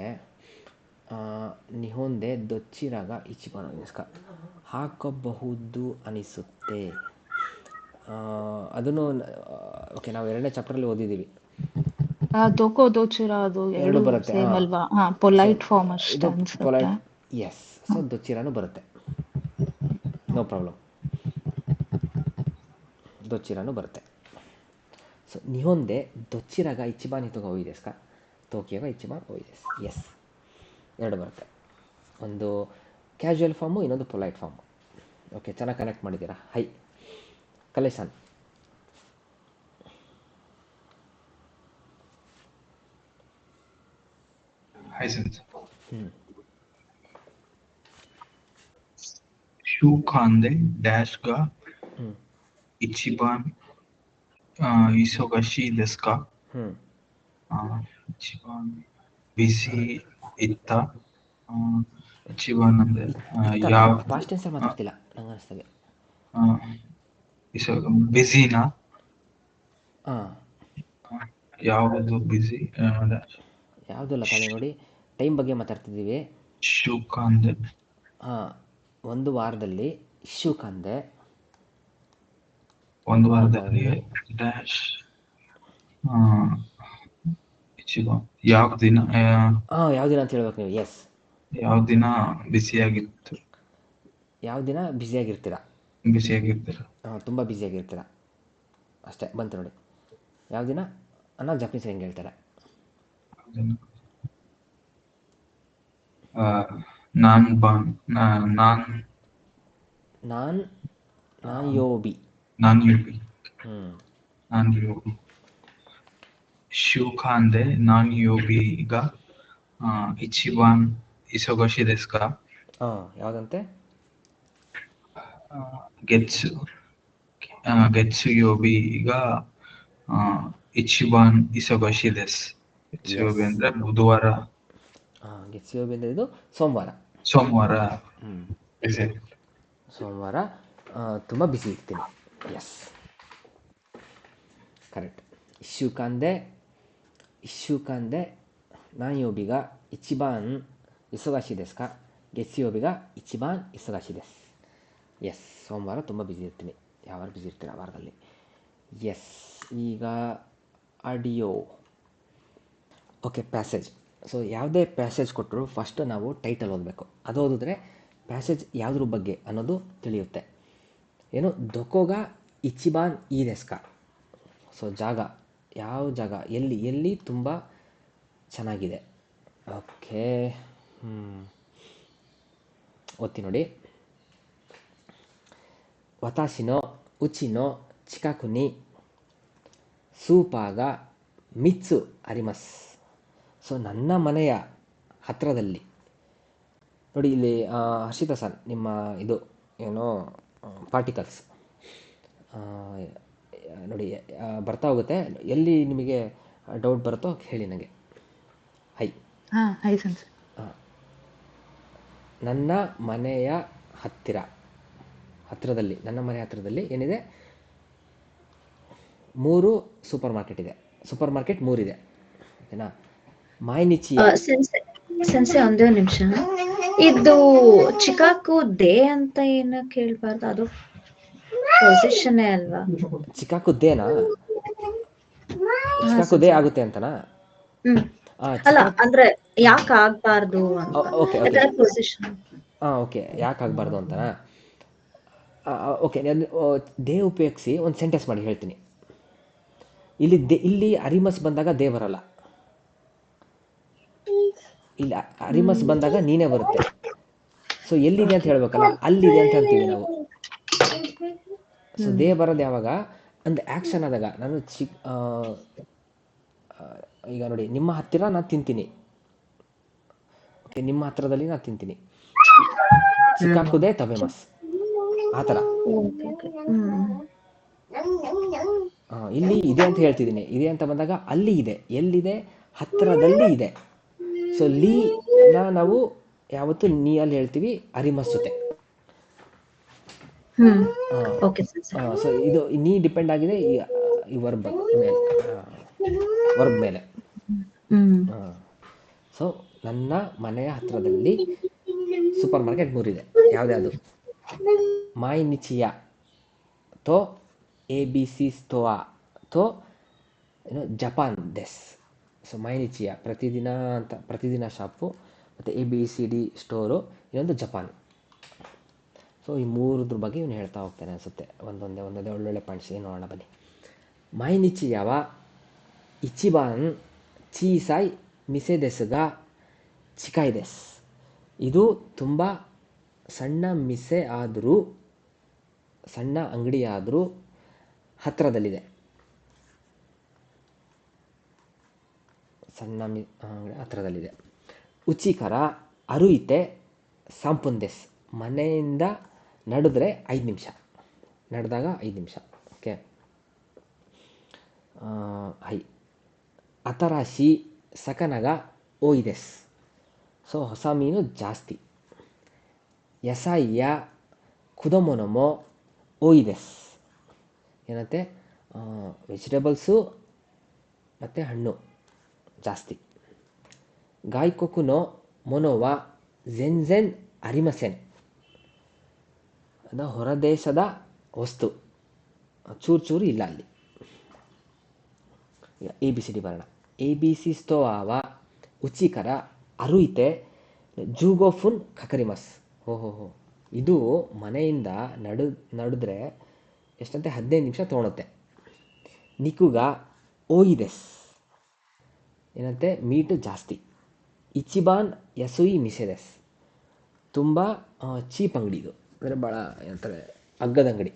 ನಿಹೊಂದೆ ದೊಚ್ಚಿರಾಗ ಇಚಿಬಾನ್ ಓಯಿದೆಸ್ಕ ಹಾಕಬಹುದು ಅನಿಸುತ್ತೆ. ಅದನ್ನು ಓಕೆ, ನಾವು 2ನೇ ಚಾಪ್ಟರಲ್ಲಿ ಓದಿದ್ದೀವಿ. ದೋಕೋ ದೋಚಿರಾ ಅದು ಎರಡು ಬರುತ್ತೆ. ಸೇಮ್ ಅಲ್ವಾ? ಪೊಲೈಟ್ ಫಾರ್ಮ್ ಅಷ್ಟೇ ಅನ್ಸುತ್ತೆ. Polite, S. ಸೊ ದೊಚ್ಚಿರಾನು ಬರುತ್ತೆ, ನೋ ಪ್ರಾಬ್ಲಮ್. ದೊಚ್ಚಿರಾನು ಬರುತ್ತೆ. ಸೊ ನಿಹೊಂದೆ ದೊಚ್ಚಿರಾಗ ಇಚಿಬಾನ್ ಹಿತೋಗ ಓಯಿದೆಸ್ಕ ಟೋಕಿಯೋಗ ಇಚಿಬಾನ್ ಓಯಿದೆಸ್. ಎಸ್, 2 ಬರುತ್ತೆ. ಒಂದು ಕ್ಯಾಶುಯಲ್ ಫಾರ್ಮು, ಇನ್ನೊಂದು ಪೊಲೈಟ್ ಫಾರ್ಮು. ಓಕೆ, ಚೆನ್ನಾಗಿ ಕನೆಕ್ಟ್ ಮಾಡಿದ್ದೀರಾ. ಹೈ ಕಲೇಶನ್. Hi sense. ಹ್ಞೂ ಶೂಕಾಂದೆ ಡ್ಯಾಶ್ಗ ಹ್ಞೂ ಇಚಿಬಾನ್ ಇಸೊಗಶಿ ಡೆಸ್ಕಾ. ಹ್ಞೂ ಇಚಿಬಾನ್ ಬಿಸಿ ಇತ್ತ. ಇಚಿಬಾನ್ ಅಂದ್ರೆ ಯಾವ ಪಾಸ್ಟ್ ಟೆನ್ಸಲ್ಲಿ ಮಾತಾಡ್ತಿಲ್ಲ ನಂಗೆ ಅನಿಸ್ತದೆ. ಬಿಸಿನಾ? ಹಾಂ, ಯಾವುದು ಬಿಸಿ? ಯಾವುದಲ್ಲ ತಾಳಿ, ನೋಡಿ ಟೈಮ್ ಬಗ್ಗೆ ಮಾತಾಡ್ತಿದ್ದೀವಿ. ಶೂಕಾಂದೆ ಒಂದು ವಾರದಲ್ಲಿ ಶೂಕಾಂದೆ, ಒಂದು ವಾರದಲ್ಲಿ ಡ್ಯಾಶ್ ಇಚಿಬಾನ್ ಯಾವ ದಿನ? ಯಾವ ದಿನ ಅಂತ ಹೇಳ್ಬೇಕು ನೀವು. ಎಸ್, ಯಾವ ದಿನ ಬಿಸಿಯಾಗಿತ್ತು? ಯಾವ ದಿನ ಬ್ಯುಸಿಯಾಗಿರ್ತೀರ? ತುಂಬ ಬ್ಯುಸಿಯಾಗಿರ್ತೀರ ಅಷ್ಟೇ, ಬಂತು ನೋಡಿ. ಯಾವ ದಿನ ಅನ್ನೋ ಜಪನೀಸ್ ಹೆಂಗೆ ಹೇಳ್ತಾರೆ? ನಾನ್ ಯೋಬಿ. ಶೂಕಾಂದೆ ನಾನ್ ಯೋಬಿಗ ಇಚಿಬಾನ್ ಇಸೊಗಶಿ ಡೆಸ್ಕಾ. ಯಾವುದಂತೆ? ಗೆಟ್ಸು ಯೋಬಿಗ ಇಚಿಬಾನ್ ಇಸೊಗಶಿ ಡೆಸ್. ಗೆಟ್ಸುಯೋಬಿ ಅಂದ್ರೆ ಬುಧವಾರ. ಗೆಟ್ಸುಯೋಬಿ ಅಂದರೆ ಇದು ಸೋಮವಾರ. ಸೋಮವಾರ ತುಂಬ ಬಿಸಿ ಇರ್ತೀನಿ. Yes, correct. ಇಶೂಕಾಂದೆ ನಾನ್ಯೋಬಿಗ ಇಚಿಬಾನ್ ಇಸೊಗಾಶಿ ಡೆಸ್ಕ ಗೆಟ್ಸುಯೋಬಿಗ ಇಚಿಬಾನ್ ಇಸೊಗಾಶಿ ಡೆಸ್. ಎಸ್, ಸೋಮವಾರ ತುಂಬ ಬ್ಯುಸಿ ಇರ್ತೀನಿ. ಯಾವಾಗ ಬ್ಯುಸಿ ಇರ್ತೀರ ಆ ವಾರದಲ್ಲಿ? ಎಸ್, ಈಗ ಆಡಿಯೋ. Okay, passage. ಸೊ ಯಾವುದೇ ಪ್ಯಾಸೇಜ್ ಕೊಟ್ಟರು ಫಸ್ಟ್ ನಾವು ಟೈಟಲ್ ಓದಬೇಕು. ಅದು ಓದಿದ್ರೆ ಪ್ಯಾಸೇಜ್ ಯಾವುದ್ರ ಬಗ್ಗೆ ಅನ್ನೋದು ತಿಳಿಯುತ್ತೆ. ಏನು, ದೊಕೋಗ ಇಚಿಬಾನ್ ಈ ಡೆಸ್ಕ. ಸೊ ಜಾಗ, ಯಾವ ಜಾಗ, ಎಲ್ಲಿ ತುಂಬ ಚೆನ್ನಾಗಿದೆ. ಓಕೆ, ಓದ್ತೀನಿ ನೋಡಿ. ವತಾಶಿನೋ ಉಚಿನೋ ಚಿಕಾಕುನಿ ಸೂಪಾಗ ಮಿತ್ಸು ಅರಿಮಸ್. ಸೊ ನನ್ನ ಮನೆಯ ಹತ್ತಿರದಲ್ಲಿ ನೋಡಿ. ಇಲ್ಲಿ ಹರ್ಷಿತಾ ಸರ್, ನಿಮ್ಮ ಇದು ಏನೋ ಪಾರ್ಟಿಕಲ್ಸ್ ನೋಡಿ ಬರ್ತಾ ಹೋಗುತ್ತೆ. ಎಲ್ಲಿ ನಿಮಗೆ ಡೌಟ್ ಬರುತ್ತೋ ಹೇಳಿ ನನಗೆ. High sense. ನನ್ನ ಮನೆಯ ಹತ್ತಿರದಲ್ಲಿ, ನನ್ನ ಮನೆ ಹತ್ತಿರದಲ್ಲಿ ಏನಿದೆ? 3 ಸೂಪರ್ ಮಾರ್ಕೆಟ್ ಇದೆ. ಸೂಪರ್ ಮಾರ್ಕೆಟ್ 3 ಇದೆ, ಓಕೆನಾ? ಮಾಯ್ನಿಚಿಯ ಸೆನ್ಸೆ ಒಂದೇ ನಿಮಿಷ. ಇದು ಚಿಕಾಕು ದೇ ಅಂತ ಏನು ಕೇಳ್ಬಾರ್ದು? ಅದು ಪೊಸಿಷನ್ ಅಲ್ವಾ? ಚಿಕಾಕುದ್ದೇನಾ? ಚಿಕಾಕುದೇ ಆಗುತ್ತೆ ಅಂತನಾ? ಅಲ್ಲ, ಅಂದ್ರೆ ಯಾಕೆ ಆಗ್ಬಾರ್ದು ಅಂತ. ಓಕೆ, ಯಾಕೆ ಆಗ್ಬಾರ್ದು ಅಂತನಾ? ಓಕೆ, ದೇ ಉಪಯೋಗಿಸಿ ಒಂದು ಸೆಂಟೆನ್ಸ್ ಮಾಡಿ ಹೇಳ್ತೀನಿ. ಇಲ್ಲಿ ಅರಿಮಸ್ ಬಂದಾಗ ದೇ ಬರಲ್ಲ. ಇಲ್ಲಿ ಅರಿಮಸ್ ಬಂದಾಗ ನೀನೇ ಬರುತ್ತೆ. ಸೊ ಎಲ್ಲಿದೆ ಅಂತ ಹೇಳ್ಬೇಕಲ್ಲ, ಅಲ್ಲಿದೆ ಅಂತ ಹೇಳ್ತೀವಿ ನಾವು. ಸೊ ದೇ ಬರೋದು ಯಾವಾಗ ಒಂದು ಆ್ಯಕ್ಷನ್ ಆದಾಗ. ನಾನು ಈಗ ನೋಡಿ, ನಿಮ್ಮ ಹತ್ತಿರ ನಾನು ತಿಂತೀನಿ. ಓಕೆ, ನಿಮ್ಮ ಹತ್ರದಲ್ಲಿ ನಾನು ತಿಂತೀನಿ. ಸಿಕ್ಕಾಕುದೇ ತಬೆಮಸ್, ಆ ಥರ. ಇಲ್ಲಿ ಇದೆ ಅಂತ ಹೇಳ್ತಿದ್ದೀನಿ. ಇದೆ ಅಂತ ಬಂದಾಗ ಅಲ್ಲಿ ಇದೆ, ಎಲ್ಲಿದೆ, ಹತ್ತಿರದಲ್ಲಿ ಇದೆ. ಸೊ ಲೀನ ನಾವು ಯಾವತ್ತು ನೀ ಅಲ್ಲಿ ಹೇಳ್ತೀವಿ ಅರಿಮಸ್ ಜೊತೆ. ಸೊ ಇದು ನೀ ಡಿಪೆಂಡ್ ಆಗಿದೆ ಈ ವರ್ಬ್ ಮೇಲೆ. ಸೊ ನನ್ನ ಮನೆಯ ಹತ್ತಿರದಲ್ಲಿ ಸೂಪರ್ ಮಾರ್ಕೆಟ್ 3 ಇದೆ. ಯಾವ್ದ್ಯಾವುದು? ಮಾಯ್ನಿಚಿಯ ತೋ ABC ಸ್ತೋವಾ ತೋ ಜಪಾನ್ ದೆಸ್. ಸೊ ಮೈನಿಚಿಯ ಪ್ರತಿದಿನ ಶಾಪು, ಮತ್ತು ABCD ಸ್ಟೋರು, ಇನ್ನೊಂದು ಜಪಾನ್. ಸೊ ಈ 3ದ್ರ ಬಗ್ಗೆ ಇವನು ಹೇಳ್ತಾ ಹೋಗ್ತಾನೆ ಅನಿಸುತ್ತೆ. ಒಂದೊಂದೇ ಒಳ್ಳೊಳ್ಳೆ ಪಾಯಿಂಟ್ಸ್ ಏನು ನೋಡೋಣ ಬನ್ನಿ. ಮೈನಿಚಿಯವ ಇಚಿಬಾನ್ ಚೀಸಾಯ್ ಮಿಸೆ ದೆಸ್ಗಾ ಚಿಕಾಯ್ ದೆಸ್. ಇದು ತುಂಬ ಸಣ್ಣ ಮಿಸೆ ಆದರೂ, ಸಣ್ಣ ಅಂಗಡಿ ಆದರೂ ಹತ್ತಿರದಲ್ಲಿದೆ. ಅಂಗಡಿ ಹತ್ತಿರದಲ್ಲಿದೆ. ಉಚಿಕರ ಅರುಯಿತೆ ಸಾಂಪುಂದೆಸ್. ಮನೆಯಿಂದ ನಡೆದ್ರೆ 5 ನಿಮಿಷ, ನಡೆದಾಗ 5 ನಿಮಿಷ. ಓಕೆ. ಅತರಾಶಿ ಸಕನಗ ಓಯ್ದೆಸ್. ಸೊ ಹೊಸ ಮೀನು ಜಾಸ್ತಿ. ಯಸಾಯಿಯ ಕುದಮೊನಮೋ ಓಯ್ದೆಸ್. ಏನಂತೆ, ವೆಜಿಟೇಬಲ್ಸು ಮತ್ತು ಹಣ್ಣು ಜಾಸ್ತಿ. ಗಾಯ್ಕೊಕುನೋ ಮೊನೋವ ಝೆನ್ಝೆನ್ ಅರಿಮಸೆನ್. ಅದು ಹೊರದೇಶದ ವಸ್ತು, ಚೂರು ಇಲ್ಲ ಅಲ್ಲಿ. ABCD ಬರೋಣ. ABC ಸ್ತೋವಾವ ಉಚಿಕರ ಅರುಯಿತೆ ಜೂಗೋಫುನ್ ಕಕರಿಮಸ್. ಓಹೋ, ಇದು ಮನೆಯಿಂದ ನಡೆದ್ರೆ ಎಷ್ಟಂತೆ 15 ನಿಮಿಷ ತೊಗೊಳುತ್ತೆ. ನಿಕುಗ ಓಯಿದೆಸ್. ಏನಂತೆ, ಮೀಟು ಜಾಸ್ತಿ. ಇಚಿಬಾನ್ ಯಸುಯಿ ಮಿಸೆದೆಸ್. ತುಂಬ ಚೀಪ್ ಅಂಗಡಿ ಇದು, ಅಂದರೆ ಭಾಳ ಏನಂತಾರೆ, ಅಗ್ಗದ ಅಂಗಡಿ.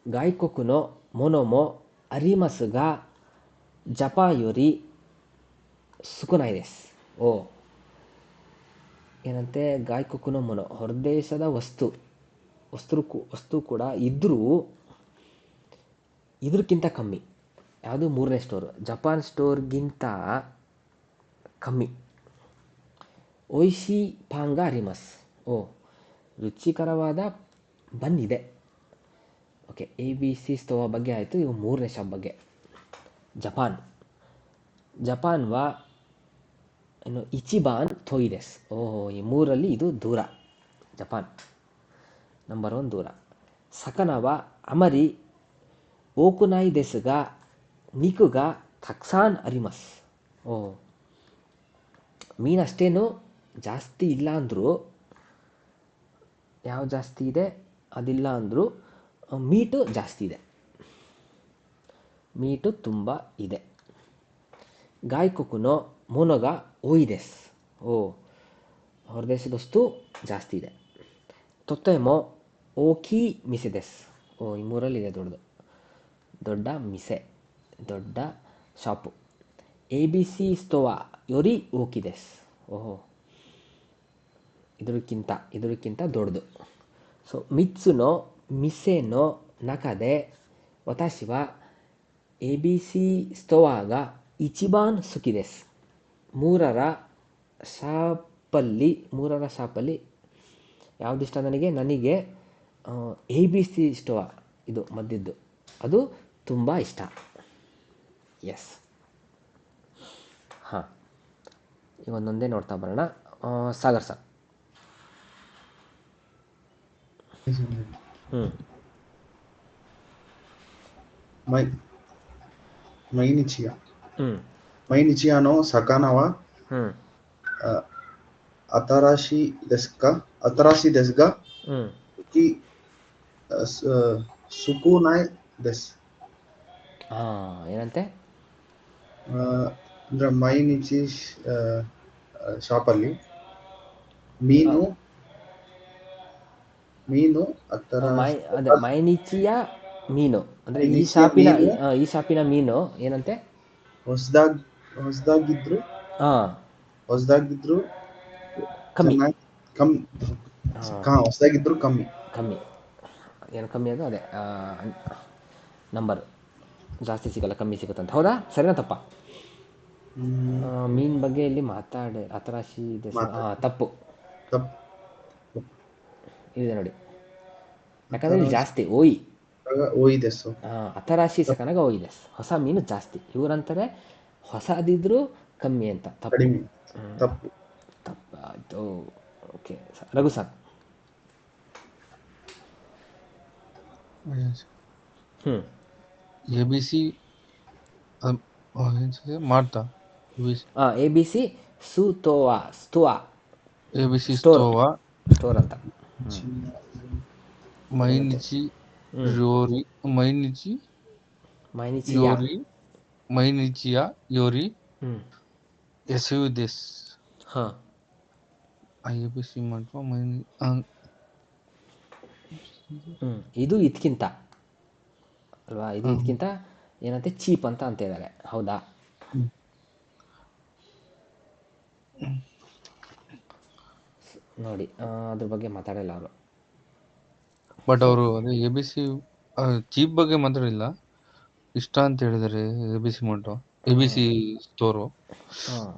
ಗಾಯ್ಕೊಕುನೋ ಮೊನೋಮೋ ಅರಿಮಸ್ಗ ಜಪಾಯೋರಿ ಸುಕುನೈದೆಸ್. ಓ, ಏನಂತೆ, ಗಾಯ್ಕೊಕುನೋ ಮೊನೋ ಹೊರದೇಶದ ವಸ್ತು ಕೂಡ ಇದ್ದರೂ ಇದಕ್ಕಿಂತ ಕಮ್ಮಿ. ಯಾವುದು? 3ನೇ ಸ್ಟೋರು, ಜಪಾನ್ ಸ್ಟೋರ್ಗಿಂತ ಕಮ್ಮಿ. ಓಯ್ಶಿ ಪಾಂಗ ಅರಿಮಸ್. ಓ, ರುಚಿಕರವಾದ ಬನ್ ಇದೆ. ಓಕೆ, ABC ಸ್ತೋವಾ ಬಗ್ಗೆ ಆಯಿತು. ಇವು 3ನೇ ಶಾಪ್ ಬಗ್ಗೆ. ಜಪಾನ್ ವಾ ಏನು ಇಚಿಬಾನ್ ಥೋಯಿದೆಸ್. ಓಹೋ, ಈ 3ರಲ್ಲಿ ಇದು ದೂರ. ಜಪಾನ್ ನಂಬರ್ 1 ದೂರ. ಸಕನವ ಅಮರಿ ಓಕುನಾಯ್ ದೆಸ್ಗ ನಿಕುಗ ತಕ್ಸಾನ್ ಅರಿಮಸ್. ಓ, ಮೀನಷ್ಟೇನು ಜಾಸ್ತಿ ಇಲ್ಲ ಅಂದರೂ, ಯಾವ ಜಾಸ್ತಿ ಇದೆ ಅದಿಲ್ಲ ಅಂದರೂ ಮೀಟು ಜಾಸ್ತಿ ಇದೆ. ಮೀಟು ತುಂಬ ಇದೆ. ಗಾಯ್ಕೊಕುನೋ ಮೊನೊಗ ಓಯ್ದೆಸ್. ಓ, ಹೊರದೇಶದಷ್ಟು ಜಾಸ್ತಿ ಇದೆ. ತೊತ್ತೇಮೋ ಓಕಿ ಮಿಸೆದೆಸ್. ಓ, ಈ 3ರಲ್ಲಿದೆ ದೊಡ್ಡ ಮಿಸೆ, ದೊಡ್ಡ ಶಾಪು. ABC ಸ್ತೋವಾ ಯೋರಿ ಓಕಿದೆಸ್. ಓಹೋ, ಇದಕ್ಕಿಂತ ದೊಡ್ಡದು. So ಮಿತ್ಸುನೋ ಮಿಸೆನೋ ನಕದೆ ವತಾಶಿವ ABC ಸ್ತೋವಾಗ ಇಚಿಬಾನ್ ಸುಕಿದೆಸ್. 3ರ ಶಾಪಲ್ಲಿ ಯಾವುದಿಷ್ಟ ನನಗೆ ABC ಸ್ಟೋವಾ, ಇದು ಮಧ್ಯದ್ದು, ಅದು ತುಂಬ ಇಷ್ಟ. ಎಸ್. ಹಾಂ, ಈಗ ಒಂದೊಂದೇ ನೋಡ್ತಾ ಬರೋಣ. ಸಾಗರ್ ಸರ್. ಮೈನಿಚಿಯ ನೋ ಸಕಾನವ ಅತರಾಶಿ ದೆಸ್ಗ ಸುಕುನಾಯ್ ದೆಸ್. ಏನಂತೆ? ಅಂದ್ರೆ ಮೈನಿಚಿ ಶಾಪಲ್ಲಿ ಮೀನು ಮೀನು ಹತ್ತರ ಅದೇ ಮೈನಿಚಿಯ ಮೀನು ಅಂದರೆ ಮೈನಿಚಿಯ ಮೀನು ಈ ಶಾಪಿನ ಮೀನು ಏನಂತೆ? ಹೊಸದಾಗಿದ್ರು ಹಾಂ, ಹೊಸದಾಗಿದ್ರು ಕಮ್ಮಿ. ಹೊಸದಾಗಿದ್ರು ಕಮ್ಮಿ. ಏನು ಕಮ್ಮಿ ಅದು? ಅದೇ ನಂಬರ್ ಜಾಸ್ತಿ ಸಿಗಲ್ಲ, ಕಮ್ಮಿ ಸಿಗುತ್ತಂತ. ಹೌದಾ? ಸರಿನಾ ತಪ್ಪ? ಮೀನ್ ಬಗ್ಗೆ ಇಲ್ಲಿ ಅತರಾಶಿ ಇದೆ. ತಪ್ಪು ಇದೆ ನೋಡಿ. ಯಾಕಂದ್ರೆ ಇಲ್ಲಿ ಜಾಸ್ತಿ ಓಯಿದೆಸು. ಅತರಾಶಿ ಸಕನಾಗ ಓಯಿದೆಸ್. ಹೊಸ ಮೀನು ಜಾಸ್ತಿ. ಇವರಂತಾರೆ ಹೊಸದಿದ್ರು ಕಮ್ಮಿ ಅಂತ. ತಪ್ಪು. ತಪ್ಪು. ಆಯಿತು. Okay Raghu sir. ABC ಮಾಡ್ತಾ ABC ಸುತೋವಾ ABC ಸ್ತೋವಾ ಸ್ಟೋರ್ ಅಂತ. ಮೈನಿಚಿ ಯೋರಿ ಮೈನಿಚಿಯ ಯೋರಿ ಎಸೆಯು ದೆಸ್. ABC ಮಾಡುವ ಇದು ಇದಕ್ಕಿಂತ ಅಲ್ವಾ? ಇದು ಇದಕ್ಕಿಂತ ಏನಂತೆ ಚೀಪ್ ಅಂತ ಇದ್ದಾರೆ. ಹೌದಾ? ನೋಡಿ ಅದ್ರ ಬಗ್ಗೆ ಮಾತಾಡಲ್ಲ ಅವರು. ಬಟ್ ಅವರು ಅದೇ ABC ಚೀಪ್ ಬಗ್ಗೆ ಮಾತಾಡಿಲ್ಲ, ಇಷ್ಟ ಅಂತ ಹೇಳಿದ್ದಾರೆ. ABC ಮಾಡು ABC ಸ್ಟೋರು.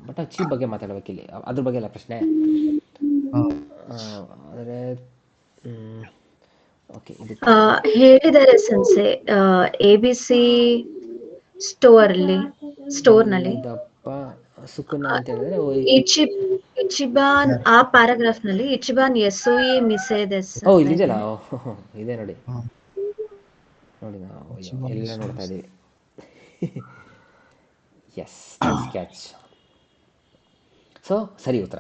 ಬಟ್ ಚೀಪ್ ಬಗ್ಗೆ ಮಾತಾಡ್ಬೇಕಿಲ್ಲಿ, ಅದ್ರ ಬಗ್ಗೆ ಎಲ್ಲ ಪ್ರಶ್ನೆ. ಆದರೆ ಓಕೆ, ಹೇಳಿದ್ದಾರೆ ಸೆನ್ಸೆ ABC ಸ್ಟೋರ್ನಲ್ಲಿ ದಪ್ಪ ಸುಕುನ ಅಂತ ಹೇಳಿದ್ರೆ ಇಚಿಬಾನ್ ಆ ಪ್ಯಾರಾಗ್ರಾಫ್ ನಲ್ಲಿ ಇಚಿಬಾನ್ ಎಸ್ಒಇ ಮಿಸೆದೆಸ್. ಇಲ್ಲಿದೆಯಲ್ಲ, ಇದೆ ನೋಡಿ ನಾವು ಎಲ್ಲ ನೋಡ್ತಾ ಇದ್ದೀವಿ. S, nice catch. ಸೊ ಸರಿ ಉತ್ತರ.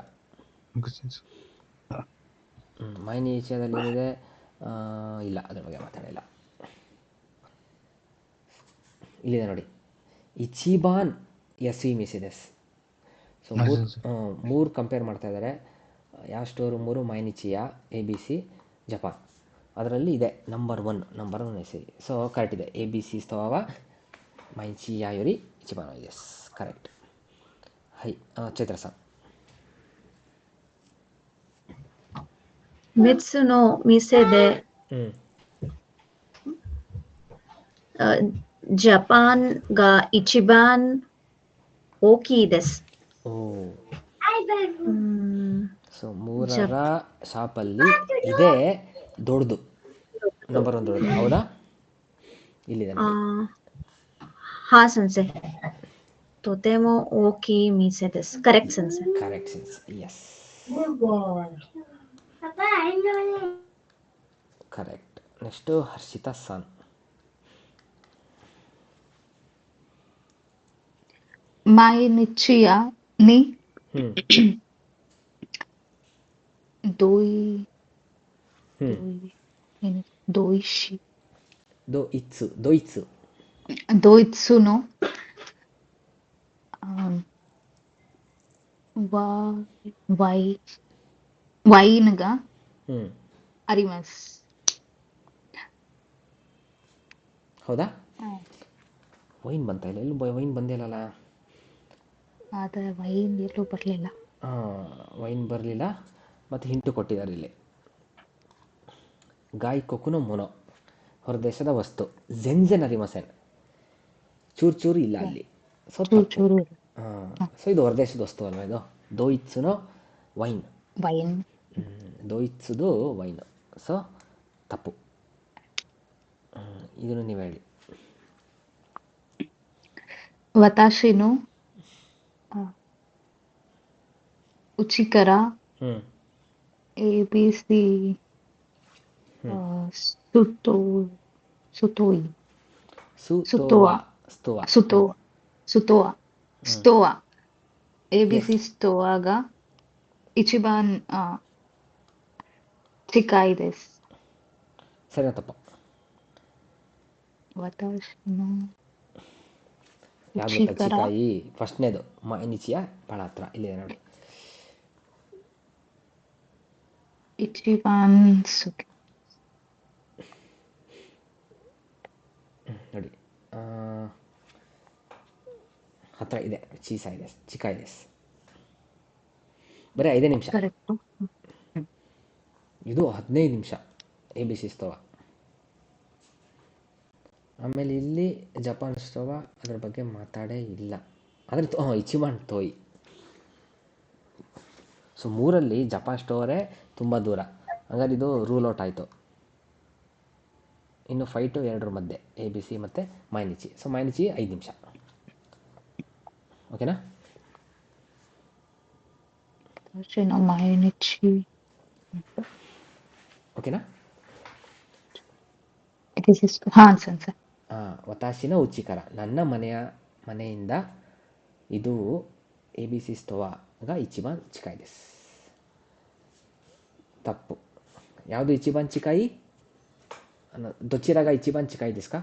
ಮೈನಿಚಿಯಾದಲ್ಲಿ ಏನಿದೆ? ಇಲ್ಲ, ಅದ್ರ ಬಗ್ಗೆ ಮಾತಾಡಿಲ್ಲ. ಇಲ್ಲಿದೆ ನೋಡಿ, ಇಚಿಬಾನ್ ಎಸ್ವಿ ಮಿಸಿದೆಸ್. ಸೊ ಮೂರು ಕಂಪೇರ್ ಮಾಡ್ತಾ ಇದ್ದಾರೆ. ಯಾವ ಸ್ಟೋರು? 3 ಮೈನಿಚಿಯಾ, ABC, Japan. ಅದರಲ್ಲಿ ಇದೆ ನಂಬರ್ ಒನ್ ಎಸ್ವಿ. ಸೊ ಕರೆಕ್ಟ್ ಇದೆ. ABC ಸ್ತೋವ ಮೈನಿಚಿಯಾ ಯೋರಿ ಇಚಿಬಾನ್ ಓಯಿದೆಸ್. ಕರೆಕ್ಟ್. ಚೈತ್ರ ಸರ್. ಮಿತ್ಸುನೋ ಮಿಸೆದೆ ಜಪಾನ್ ಗ ಇಚಿಬಾನ್ ಓಕಿ ದೆಸ್. ಸೊ 3ರ ಶಾಪಲ್ಲಿ ಇದೆ ದೊಡ್ಡದು, ನಂಬರ್ 1 ದೊಡ್ಡದು. ಹೌದಾ? ಇಲ್ಲಿದೆ ಹಾ ಸೆನ್ಸೆ. ತೋತೆಮೋ ಓಕಿ ಮಿಸೆದೆಸ್. ಕರೆಕ್ಟ್ ಸೆನ್ಸೆ. ಕರೆಕ್ಟ್ ಸೆನ್ಸ್. Yes, correct. ನೆಕ್ಸ್ಟು ಹರ್ಷಿತಾ ಸಾನ್. ಮೈನಿಚಿಯ ನಿ ದೋಯಿತ್ಸುನೋ ವೈನ್ಗ ಅರಿಮಸ್. ಹೌದಾ? ವೈನ್ ಬಂತ ಇಲ್ಲ? ಎಲ್ಲೂ ವೈನ್ ಬಂದಿಲ್ಲಲ್ಲ. ಆದರೆ ವೈನ್ ಎಲ್ಲೂ ಬರಲಿಲ್ಲ. ವೈನ್ ಬರಲಿಲ್ಲ. ಮತ್ತು ಹಿಂಟು ಕೊಟ್ಟಿದ್ದಾರೆ ಇಲ್ಲಿ. ಗಾಯ್ ಕೊಕುನೋ ಮೊನೋ, ಹೊರದೇಶದ ವಸ್ತು. ಝೆನ್ಝೆನ್ ಅರಿಮಸೆನ್, ಚೂರು ಇಲ್ಲ ಅಲ್ಲಿ. ಸೊ ಇದು ಹೊರದೇಶದ ವಸ್ತು ಅಲ್ವಾ ಇದು? ದೋಯಿತ್ಸುನೋ ವೈನ್. ದೋಯಿತ್ಸುದು ವೈನ್. ಸೊ ತಪ್ಪು. ಇದನ್ನು ನೀವು ಹೇಳಿ. ವತಾಶಿನು ಉಚಿಕರ ABC ಸ್ತೋವಾ ABC ಸ್ತೋವಾಗ ಇಚಿಬಾನ್ ಚಿಕಾಯಿ ದೆಸ್. ಸರಿನಾ ತಪ್ಪ? ವತಾಶಿನು ಯಾವ್ದು ಗೊತ್ತಾ ರುಚಿಕರ ಚಿಕಾಯಿ ಫಸ್ಟ್ನೇದು ಮೈನಿಚಿಯ ಭಾಳ ಹತ್ರ ಇಲ್ಲಿದೆ ನೋಡಿ. ಇಚಿಬಾನ್ ಸುಖಿ ನೋಡಿ ಹತ್ರ ಇದೆ ಚೀಸಾ ಇದೆ ಚಿಕಾಯಿ ಇದೆ. ಬರೀ 5 ನಿಮಿಷ, ಕರೆಕ್ಟು. ಇದು 15 ನಿಮಿಷ ABC ಸ್ತವ. ಆಮೇಲೆ ಇಲ್ಲಿ ಜಪಾನ್ ಸ್ಟೋವ ಅದ್ರ ಬಗ್ಗೆ ಮಾತಾಡೇ ಇಲ್ಲ. ಆದರೆ ಇಚಿಬಾನ್ ಟೋಯ್. ಸೊ 3ರಲ್ಲಿ ಜಪಾನ್ ಸ್ಟೋವರೇ ತುಂಬ ದೂರ. ಹಂಗಾದ್ರೆ ಇದು ರೂಲ್ ಔಟ್ ಆಯಿತು. ಇನ್ನು 5 to 2 ಮಧ್ಯೆ ABC ಮತ್ತು ಮೈನಿಚಿ. ಸೊ ಮೈನಿಚಿ 5 ನಿಮಿಷ. ಓಕೆನಾ? ಮೈನಿಚಿ ಓಕೆನಾ? ಹಾಂ ಸೆನ್ಸೆ. ವತಾಶಿನ ಉಚಿಕರ, ನನ್ನ ಮನೆಯಿಂದ ಇದು ABC ಸ್ಟೋವಾಗ ಇಚಿಬಾನ್ ಚಿಕಾಯಿ ದೇಸ್. ತಪ್ಪು. ಯಾವುದು ಇಚಿಬಾನ್ ಚಿಕಾಯಿ? ದೊಚ್ಚಿರಾಗ ಇಚಿಬಾನ್ ಚಿಕಾಯಿ ದೇಸ್ ಕಾ?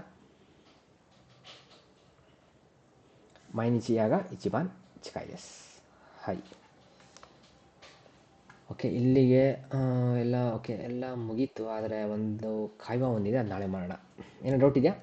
ಮೈನಿಚಿಯಾಗ ಇಚಿಬಾನ್ ಚಿಕಾಯಿ ದೇಸ್. ಹೈ. ಓಕೆ, ಇಲ್ಲಿಗೆ ಎಲ್ಲ ಓಕೆ ಎಲ್ಲ ಮುಗೀತು. ಆದರೆ ಒಂದು ಕಾಯ್ವಾ ಒಂದಿದೆ, ಅದು ನಾಳೆ ಮಾಡೋಣ. ಏನೋ ಡೌಟ್ ಇದೆಯಾ?